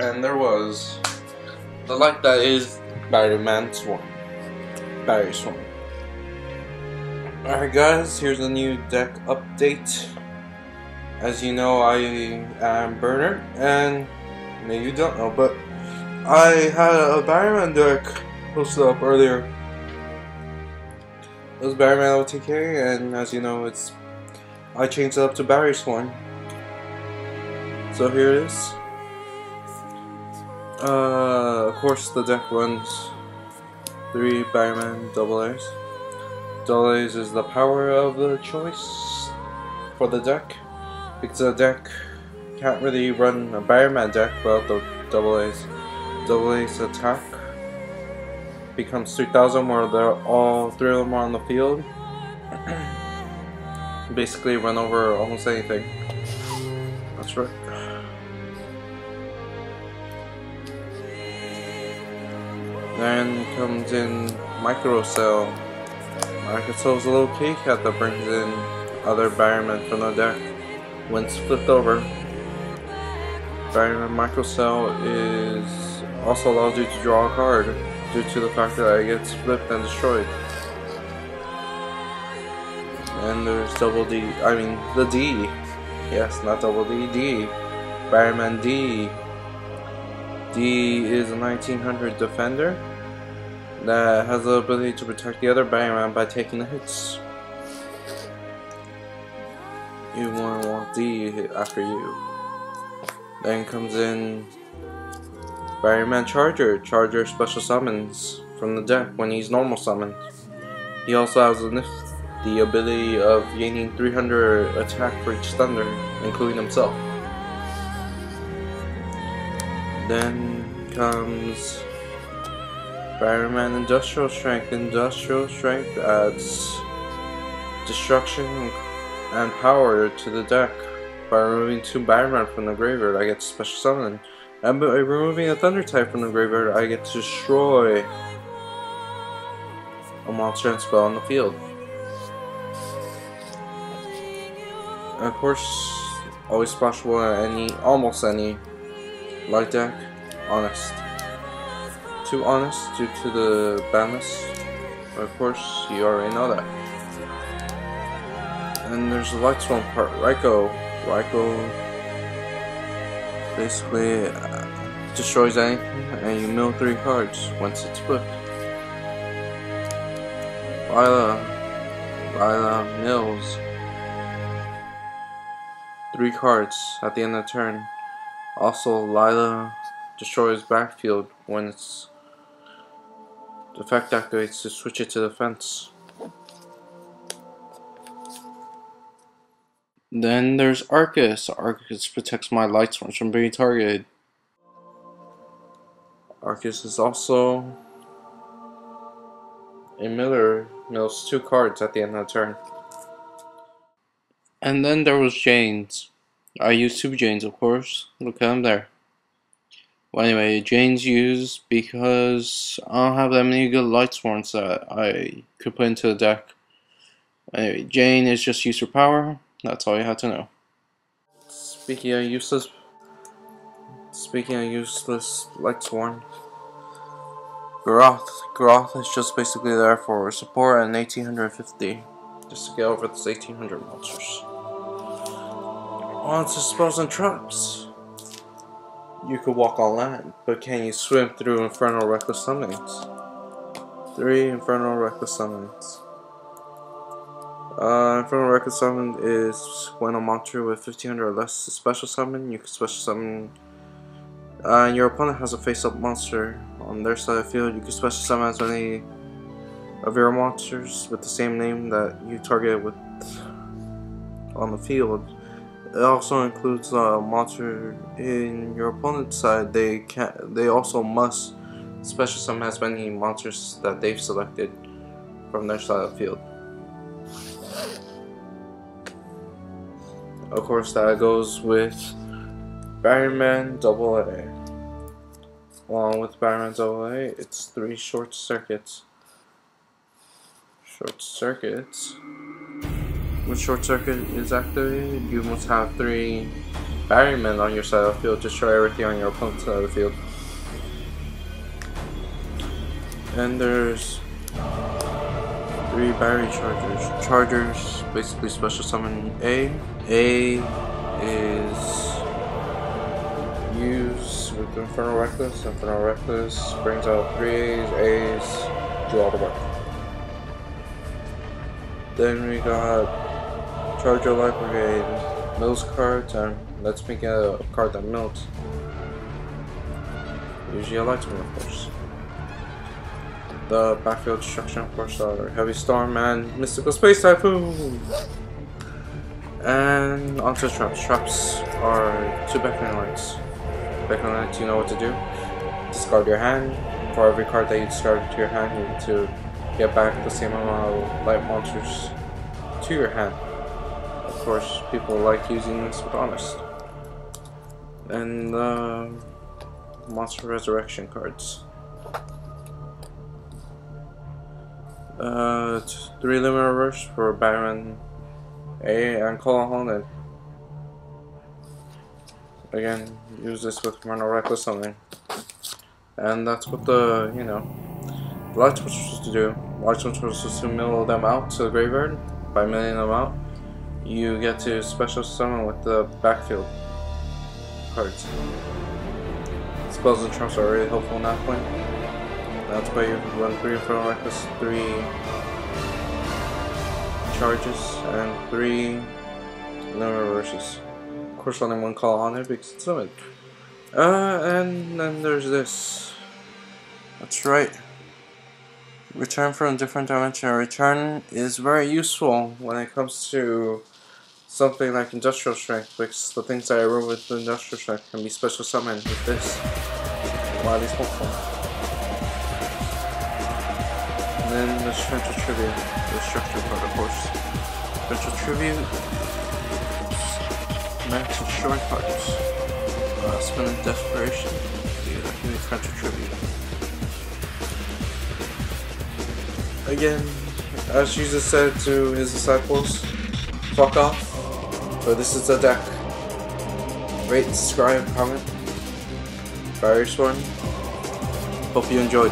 and there was the light that is Batterysworn. Alright guys, here's a new deck update. As you know, I am Burner, and maybe you don't know, but I had a Batteryman deck posted up earlier. It was Batteryman OTK, and as you know, I changed it up to Batterysworn. So here it is. Of course, the deck runs 3 Batteryman AA's. AA's is the power of the choice for the deck, because the deck can't really run a Batteryman deck without the AA's. AA's attack becomes 3,000 where all 3 of them are on the field. Basically run over almost anything. That's right. Then comes in Micro Cell. Micro Cell is a little kitty cat that brings in other Batterymen from the deck when it's flipped over. Batteryman Micro Cell is also allows you to draw a card due to the fact that it gets flipped and destroyed. And there's the D. Yes, not double D, D. Batteryman D. D is a 1900 defender that has the ability to protect the other Batteryman by taking the hits. You want D hit after you. Then comes in Batteryman Charger. Charger special summons from the deck when he's normal summoned. He also has the ability of gaining 300 attack for each thunder, including himself. Then comes Batteryman Industrial Strength. Industrial Strength adds destruction and power to the deck by removing 2 Batteryman from the graveyard. I get to special summon, and by removing a Thunder type from the graveyard, I get to destroy a monster and spell on the field. And of course, always splashable at almost any light deck. Honest. Too honest due to the badness. But of course, you already know that. And there's the Batterysworn part. Raikou basically destroys anything, and you mill 3 cards once it's flipped. Lila mills 3 cards at the end of the turn. Also, Lila destroys backfield when its effect activates to switch it to defense. Then there's Arcus. Arcus protects my Lightsworns from being targeted. Arcus is also a miller, mills 2 cards at the end of the turn. And then there was Jane's. I used 2 Janes, of course. Look at them there. Well, anyway, Jane's used because I don't have that many good Lightsworns that I could put into the deck. Anyway, Jane is just used for power. That's all you have to know. Speaking of useless Lightsworn, Groth is just basically there for support and 1850, just to get over this 1800 monsters. On to spells and traps. You could walk on land, but can you swim through Infernal Reckless Summonings? 3 Infernal Reckless Summons. Infernal Reckless Summon is when a monster with 1500 or less is special summon. You can special summon. Your opponent has a face-up monster on their side of the field. You can special summon as many of your monsters with the same name that you target with on the field. It also includes a monster in your opponent's side. They also must special summon as many monsters that they've selected from their side of the field. Of course, that goes with Batteryman AA. Along with Batteryman AA, it's 3 short circuits. When short circuit is activated, you must have 3 Batteryman on your side of the field, destroy everything on your opponent's side of the field. And there's 3 battery chargers. Chargers basically special summon A. A is used with Infernal Reckless. Infernal Reckless brings out 3 A's. A's do all the work. Then we got Charger Light Brigade, mills cards, and let's make a card that mills. Usually a light one, of course. The backfield destruction, of course, are Heavy Storm and Mystical Space Typhoon. And onto traps. Traps are 2 Beckoning Lights. Beckoning Lights, you know what to do. Discard your hand. For every card that you discard to your hand, you need to get back the same amount of light monsters to your hand. Of course, people like using this with Honest. And Monster Resurrection cards. 3 Luminous Rush for Batterman A and Call on Holland. Again, use this with Infernal Reckless something. And that's what the, you know, the Light Switch was to do. Light Switch was to mill them out to the graveyard. By milling them out, you get to special summon with the backfield cards. Spells and traps are really helpful in that point. That's why you run 3 Infernal Reckless, 3 charges, and 3 Luminous Rushes. Of course, only 1 call on it because it's summoned. And then there's this. That's right. Return from a different dimension. Return is very useful when it comes to something like Industrial Strength, because the things that I wrote with Industrial Strength can be special summoned with this. Wow, these helpful. And then the Spectral Tribute, the structure part, of course. Spectral Tribute, max and short cards. Spinning Desperation, give me Spectral Tribute. Again, as Jesus said to his disciples, fuck off, but this is the deck. Rate, subscribe, comment. Batterysworn. Hope you enjoyed.